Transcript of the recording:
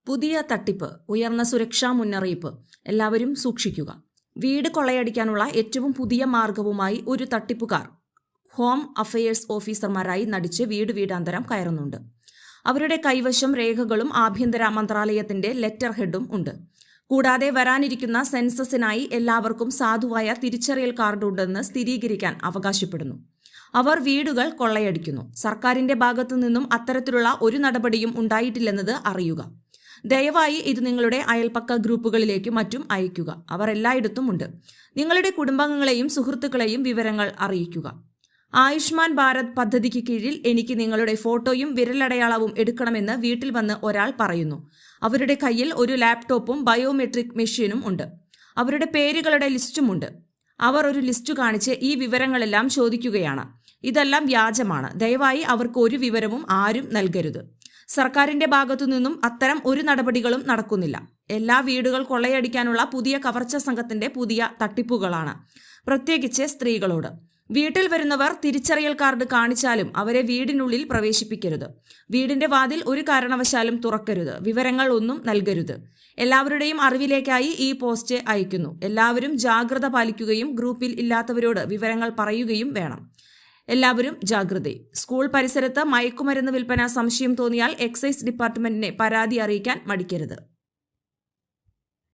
പുതിയ തട്ടിപ്പ്, ഉയർന്ന സുരക്ഷാ മുന്നറിയിപ്പ്. എല്ലാവരും സൂക്ഷിക്കുക. വീട് കൊള്ളയടിക്കാനുള്ള ഏറ്റവും പുതിയ മാർഗവുമായി ഒരു തട്ടിപ്പുകാർ ഹോം അഫയേഴ്സ് ഓഫീസർമാരായി നടിച്ച് വീടാന്തരം കയറുന്നുണ്ട്. അവരുടെ കൈവശം രേഖകളും ആഭ്യന്തര മന്ത്രാലയത്തിന്റെ ലെറ്റർ ഹെഡും ഉണ്ട്. കൂടാതെ വരാനിരിക്കുന്ന സെൻസസിനായി എല്ലാവർക്കും സാധുവായ തിരിച്ചറിയൽ കാർഡ് ഉണ്ടെന്ന് സ്ഥിരീകരിക്കാൻ അവകാശപ്പെടുന്നു. അവർ വീടുകൾ കൊള്ളയടിക്കുന്നു. സർക്കാരിന്റെ ഭാഗത്തു നിന്നും അത്തരത്തിലുള്ള ഒരു നടപടിയും ഉണ്ടായിട്ടില്ലെന്നത് അറിയുക. ദയവായി ഇത് നിങ്ങളുടെ അയൽപക്ക ഗ്രൂപ്പുകളിലേക്കും മറ്റും അയയ്ക്കുക. അവർ എല്ലായിടത്തും ഉണ്ട്. നിങ്ങളുടെ കുടുംബാംഗങ്ങളെയും സുഹൃത്തുക്കളെയും വിവരങ്ങൾ അറിയിക്കുക. ആയുഷ്മാൻ ഭാരത് പദ്ധതിക്ക് കീഴിൽ എനിക്ക് നിങ്ങളുടെ ഫോട്ടോയും വിരലടയാളവും എടുക്കണമെന്ന് വീട്ടിൽ വന്ന് ഒരാൾ പറയുന്നു. അവരുടെ കയ്യിൽ ഒരു ലാപ്ടോപ്പും ബയോമെട്രിക് മെഷീനും ഉണ്ട്. അവരുടെ പേരുകളുടെ ലിസ്റ്റുമുണ്ട്. അവർ ഒരു ലിസ്റ്റ് കാണിച്ച് ഈ വിവരങ്ങളെല്ലാം ചോദിക്കുകയാണ്. ഇതെല്ലാം വ്യാജമാണ്. ദയവായി അവർക്ക് ഒരു വിവരവും ആരും നൽകരുത്. സർക്കാരിന്റെ ഭാഗത്തു നിന്നും അത്തരം ഒരു നടപടികളും നടക്കുന്നില്ല. എല്ലാ വീടുകൾ കൊള്ളയടിക്കാനുള്ള പുതിയ കവർച്ച സംഘത്തിന്റെ പുതിയ തട്ടിപ്പുകളാണ്, പ്രത്യേകിച്ച് സ്ത്രീകളോട്. വീട്ടിൽ വരുന്നവർ തിരിച്ചറിയൽ കാർഡ് കാണിച്ചാലും അവരെ വീടിനുള്ളിൽ പ്രവേശിപ്പിക്കരുത്. വീടിന്റെ വാതിൽ ഒരു കാരണവശാലും തുറക്കരുത്. വിവരങ്ങൾ ഒന്നും നൽകരുത്. എല്ലാവരുടെയും അറിവിലേക്കായി ഈ പോസ്റ്റ് അയക്കുന്നു. എല്ലാവരും ജാഗ്രത പാലിക്കുകയും ഗ്രൂപ്പിൽ ഇല്ലാത്തവരോട് വിവരങ്ങൾ പറയുകയും വേണം. എല്ലാവരും ജാഗ്രത. സ്കൂൾ പരിസരത്ത് മയക്കുമരുന്ന് വിൽപ്പന സംശയം തോന്നിയാൽ എക്സൈസ് ഡിപ്പാർട്ട്മെന്റിനെ പരാതി അറിയിക്കാൻ മടിക്കരുത്.